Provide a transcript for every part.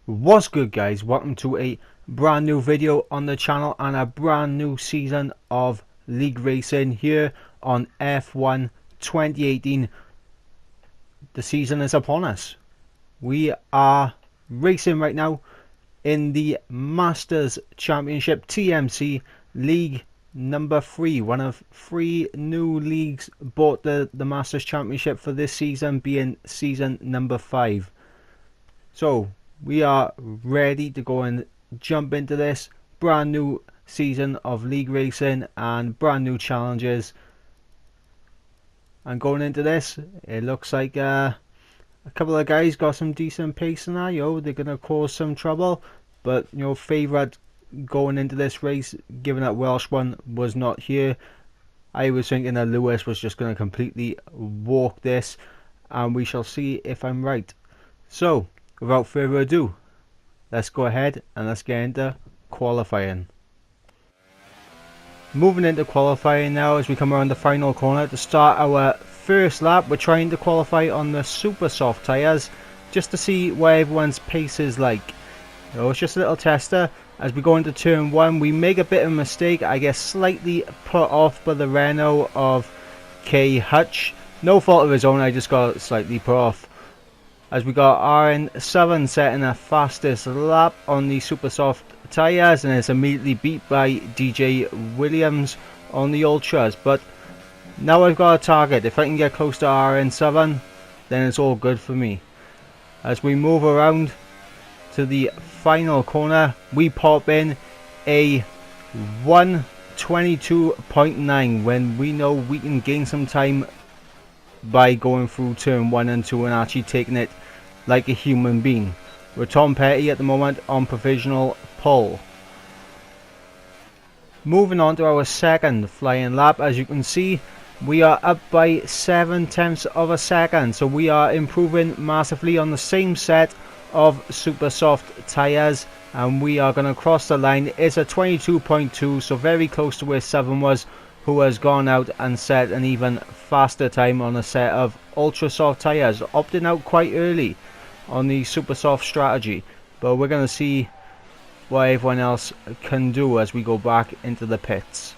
What's good, guys? Welcome to a brand new video on the channel and a brand new season of league racing here on F1 2018. The season is upon us. We are racing right now in the Masters Championship TMC League number 3, one of 3 new leagues bought the Masters Championship for this season, being season number 5. So we are ready to go and jump into this brand new season of league racing and brand new challenges. And going into this, it looks like a couple of guys got some decent pace in there. They're gonna cause some trouble, but favourite going into this race, given that Welsh one was not here, I was thinking that Lewis was just gonna completely walk this, and we shall see if I'm right. So without further ado, let's go ahead and let's get into qualifying. Moving into qualifying now as we come around the final corner to start our first lap. We're trying to qualify on the super soft tyres just to see what everyone's pace is like. It's just a little tester. As we go into turn 1, we make a bit of a mistake. I get slightly put off by the Renault of K Hutch. No fault of his own, I just got slightly put off. As we got RN7 setting a fastest lap on the super soft tyres, and it's immediately beat by DJ Williams on the ultras. But now I've got a target. If I can get close to RN7, then it's all good for me. As we move around to the final corner, we pop in a 122.9 when we know we can gain some time by going through turn 1 and 2 and actually taking it like a human being. With Tom Petty at the moment on provisional pole. Moving on to our second flying lap, as you can see we are up by 7/10 of a second, so we are improving massively on the same set of super soft tyres, and we are going to cross the line. It's a 22.2, so very close to where 7 was, who has gone out and set an even faster time on a set of ultra soft tyres, opting out quite early on the super soft strategy. But we're going to see what everyone else can do as we go back into the pits.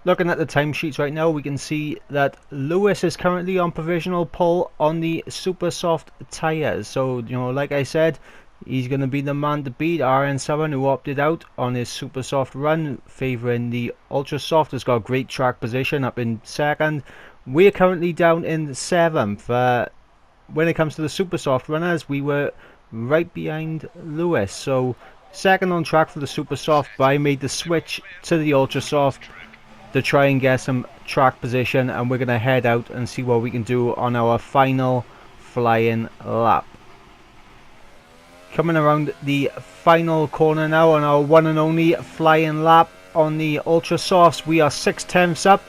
Looking at the timesheets right now, we can see that Lewis is currently on provisional pole on the super soft tyres. So like I said, he's going to be the man to beat. RN7, who opted out on his super soft run, favouring the ultra soft, has got great track position up in second. We're currently down in 7th. When it comes to the super soft runners, we were right behind Lewis. So second on track for the super soft, but I made the switch to the ultra soft to try and get some track position, and we're going to head out and see what we can do on our final flying lap. Coming around the final corner now on our one and only flying lap on the ultra softs, we are 6/10 up,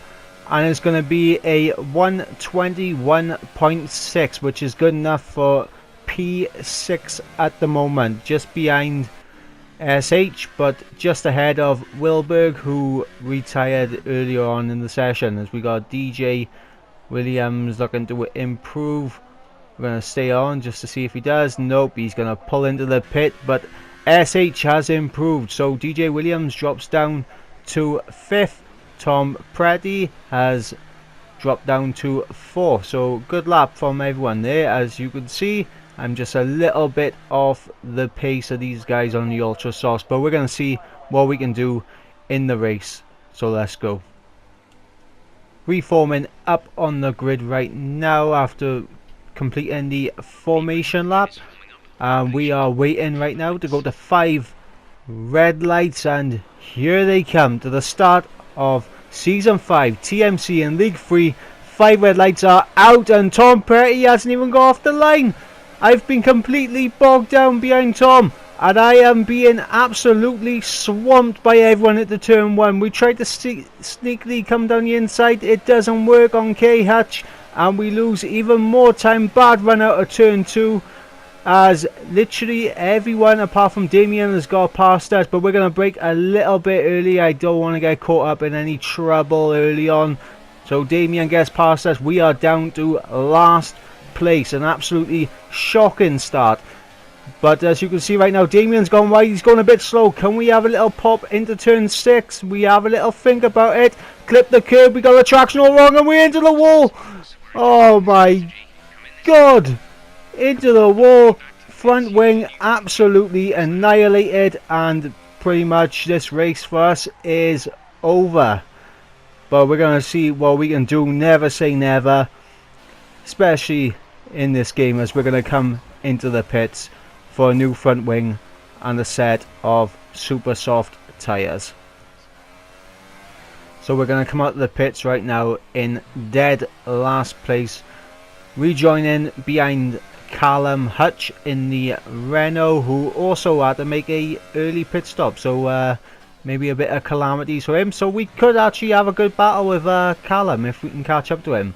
and it's going to be a 121.6, which is good enough for P6 at the moment, just behind SH, but just ahead of Wilberg, who retired earlier on in the session. As we got DJ Williams looking to improve. We're going to stay on just to see if he does. Nope, he's going to pull into the pit, but SH has improved, so DJ Williams drops down to 5th. Tom Petty has dropped down to 4th, so good lap from everyone there. As you can see, I'm just a little bit off the pace of these guys on the ultra softs, but we're going to see what we can do in the race, so let's go. Reforming up on the grid right now after completing the formation lap, and we are waiting right now to go to 5 red lights, and here they come to the start of season 5 TMC in League 3. 5 red lights are out, and Tom Petty hasn't even got off the line. I've been completely bogged down behind Tom, and I am being absolutely swamped by everyone at the turn 1. We tried to sneakily come down the inside, it doesn't work on K Hutch, and we lose even more time. Bad run out of turn 2, as literally everyone apart from Damien has got past us, but we're going to break a little bit early. I don't want to get caught up in any trouble early on, so Damien gets past us. We are down to last place, an absolutely shocking start. But as you can see right now, Damien's gone wide. He's going a bit slow. Can we have a little pop into turn 6? We have a little think about it. Clip the curb. We got the traction all wrong and we're into the wall. Oh my god. Into the wall. Front wing absolutely annihilated, and pretty much this race for us is over. But we're going to see what we can do. Never say never, especially in this game, as we're going to come into the pits for a new front wing and a set of super soft tyres. So we're going to come out of the pits right now in dead last place, rejoining behind Callum Hutch in the Renault, who also had to make a early pit stop, so maybe a bit of calamities for him. So we could actually have a good battle with Callum if we can catch up to him.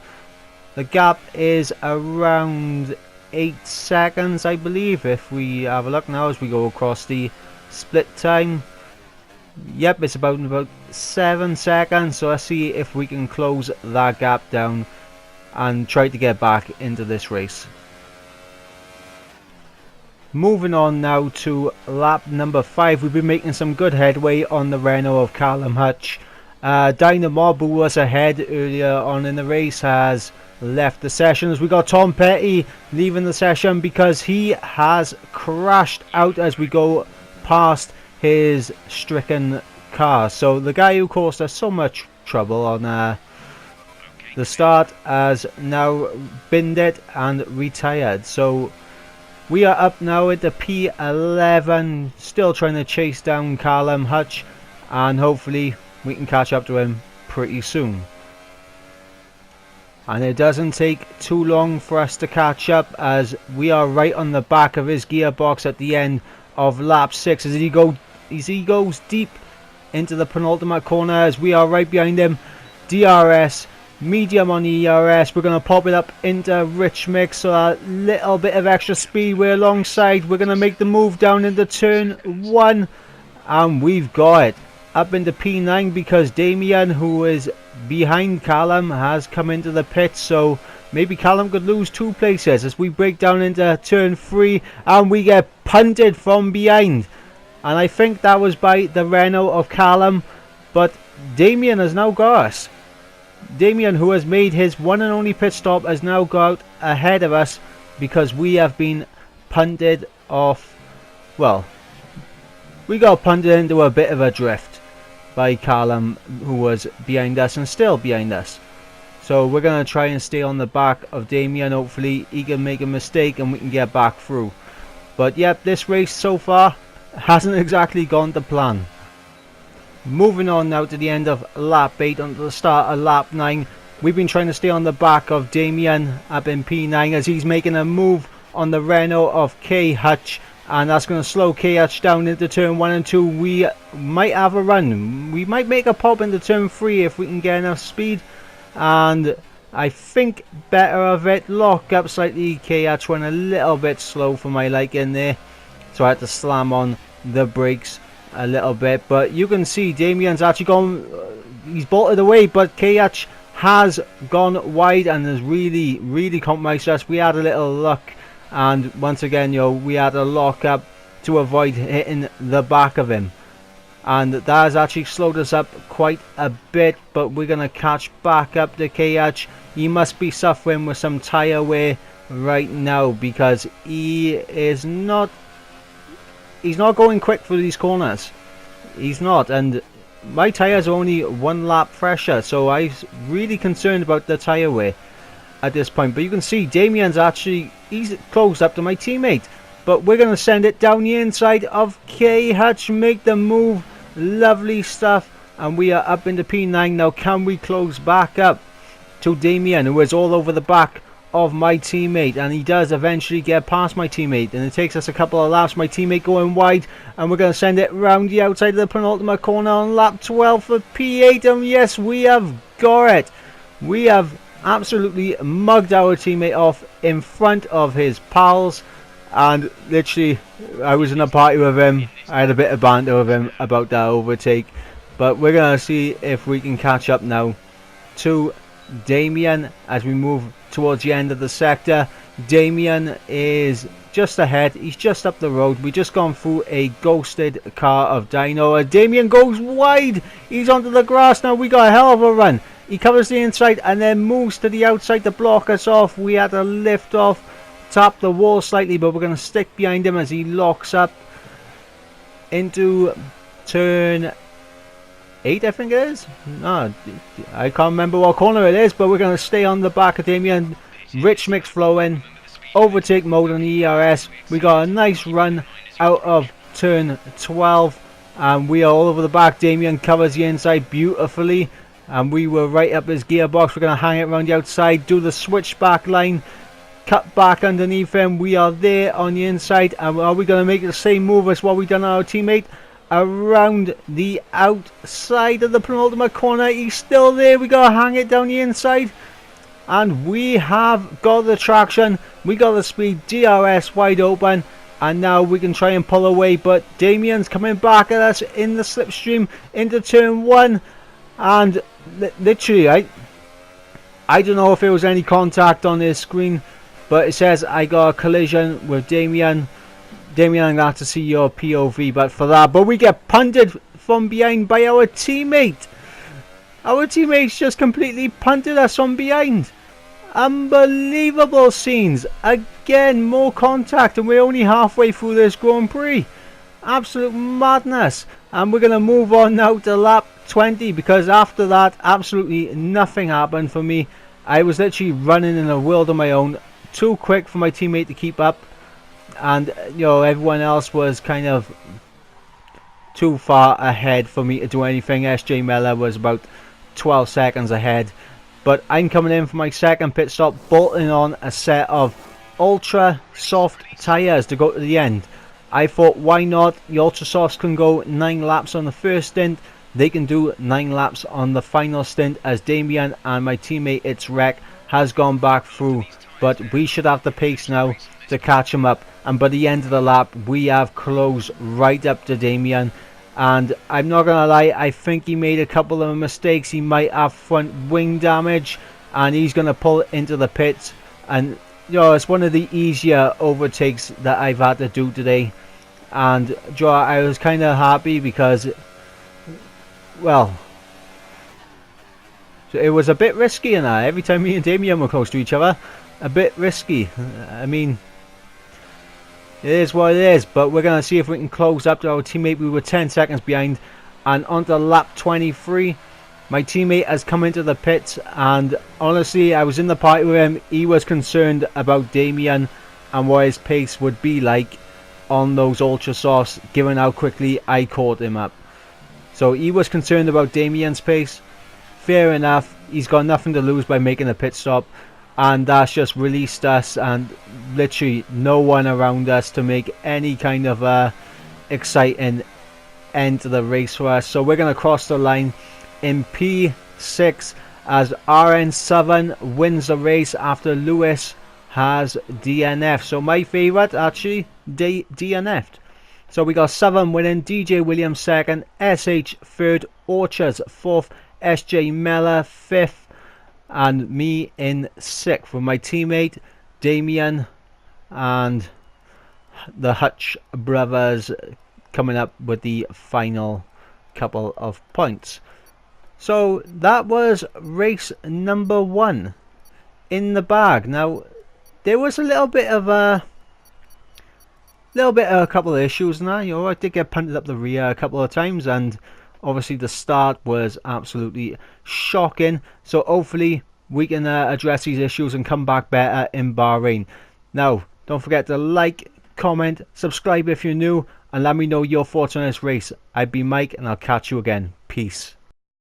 The gap is around 8 seconds, I believe, if we have a look now as we go across the split time. Yep, it's about 7 seconds, so let's see if we can close that gap down and try to get back into this race. Moving on now to lap number 5, we've been making some good headway on the Renault of Callum Hutch. Dynamob, who was ahead earlier on in the race, has left the sessions. We got Tom Petty leaving the session because he has crashed out as we go past his stricken car. So the guy who caused us so much trouble on the start has now binned it and retired. So we are up now at the P11, still trying to chase down Callum Hutch, and hopefully we can catch up to him pretty soon. And it doesn't take too long for us to catch up, as we are right on the back of his gearbox at the end of lap 6 as he goes deep into the penultimate corner, as we are right behind him. DRS, medium on the ERS, we're going to pop it up into rich mix, so a little bit of extra speed. We're alongside, we're going to make the move down into turn 1, and we've got it up into P9 because Damien, who is behind Callum, has come into the pit. So maybe Callum could lose 2 places as we break down into turn 3 and we get punted from behind, and I think that was by the Renault of Callum, but Damien has now got us. Damien, who has made his one and only pit stop, has now got ahead of us because we have been punted off. Well, we got punted into a bit of a drift by Callum, who was behind us and still behind us. So we're going to try and stay on the back of Damien. Hopefully he can make a mistake and we can get back through. But yep, this race so far hasn't exactly gone to plan. Moving on now to the end of lap 8 onto the start of lap 9. We've been trying to stay on the back of Damien up in P9 as he's making a move on the Renault of K Hutch, and that's going to slow K Hutch down into turn 1 and 2. We might have a run. We might make a pop into turn 3 if we can get enough speed, and I think better of it. Lock up slightly. K Hutch went a little bit slow for my liking there, so I had to slam on the brakes a little bit. But you can see Damien's actually gone, he's bolted away, but K Hutch has gone wide and has really compromised us. We had a little luck, and once again, we had a lock up to avoid hitting the back of him, and that has actually slowed us up quite a bit. But we're gonna catch back up to K Hutch. He must be suffering with some tyre wear right now because he's not going quick through these corners. He's not, and my tyres are only 1 lap fresher, so I'm really concerned about the tyre wear at this point. But you can see Damien's he's close up to my teammate, but we're going to send it down the inside of K Hutch, make the move. Lovely stuff, and we are up into P9 now. Can we close back up to Damien, who is all over the back of my teammate? And he does eventually get past my teammate, and it takes us a couple of laps. My teammate going wide, and we're going to send it round the outside of the penultimate corner on lap 12 for P8. And yes, we have got it. We have absolutely mugged our teammate off in front of his pals, and literally I was in a party with him. I had a bit of banter with him about that overtake, but we're going to see if we can catch up now to Damien as we move towards the end of the sector. Damien is just ahead. He's just up the road. We just gone through a ghosted car of Dino. Damien goes wide. He's onto the grass now. We got a hell of a run. He covers the inside and then moves to the outside to block us off. We had to lift off, tap the wall slightly, but we're going to stick behind him as he locks up into turn 8, I think it is. No, I can't remember what corner it is, but we're going to stay on the back of Damien. Rich mix flowing. Overtake mode on the ERS. We got a nice run out of turn 12 and we are all over the back. Damien covers the inside beautifully and we were right up his gearbox. We're going to hang it around the outside, do the switchback line, cut back underneath him. We are there on the inside, and are we going to make the same move as what we done on our teammate? Around the outside of the penultimate corner. He's still there. We got to hang it down the inside. And we have got the traction, we got the speed, DRS wide open, and now we can try and pull away, but Damien's coming back at us in the slipstream into turn 1, and literally, I don't know if there was any contact on this screen, but it says I got a collision with Damien. Damien, I'm going to have to see your POV but for that, but we get punted from behind by our teammate. Our teammates just completely punted us from behind. Unbelievable scenes. Again, more contact and we're only halfway through this Grand Prix. Absolute madness. And we're going to move on now to lap 20 because after that absolutely nothing happened for me. I was literally running in a world of my own. Too quick for my teammate to keep up. And you know, everyone else was kind of too far ahead for me to do anything. SJ Miller was about 12 seconds ahead, but I'm coming in for my second pit stop, bolting on a set of ultra soft tires to go to the end. I thought, why not? The ultra softs can go 9 laps on the first stint, they can do 9 laps on the final stint, as Damien and my teammate It's Wreck has gone back through, but we should have the pace now to catch him up, and by the end of the lap we have closed right up to Damien. And I'm not gonna lie, I think he made a couple of mistakes. He might have front wing damage and he's gonna pull into the pits, and you know, it's one of the easier overtakes that I've had to do today. And Joe, I was kind of happy because, well, it was a bit risky in that. Every time me and Damien were close to each other, a bit risky. I mean, it is what it is, but we're going to see if we can close up to our teammate. We were 10 seconds behind, and onto lap 23 my teammate has come into the pits, and honestly I was in the party with him. He was concerned about Damien and what his pace would be like on those ultra softs, given how quickly I caught him up. So he was concerned about Damien's pace. Fair enough, he's got nothing to lose by making a pit stop, and that's just released us and literally no one around us to make any kind of exciting end to the race for us. So we're going to cross the line in P6 as RN7 wins the race after Lewis has DNF. So my favourite actually DNF'd. So we got 7 winning, DJ Williams second, SH third, Orchards fourth, SJ Mellor fifth, and me in 6th with my teammate Damien and the Hutch brothers coming up with the final couple of points. So that was race number 1 in the bag. Now there was a little bit of a couple of issues in that. You know, I did get punted up the rear a couple of times, and obviously the start was absolutely shocking. So hopefully we can address these issues and come back better in Bahrain. Now don't forget to like, comment, subscribe if you're new, and let me know your thoughts on this race. I've been Mike, and I'll catch you again. Peace.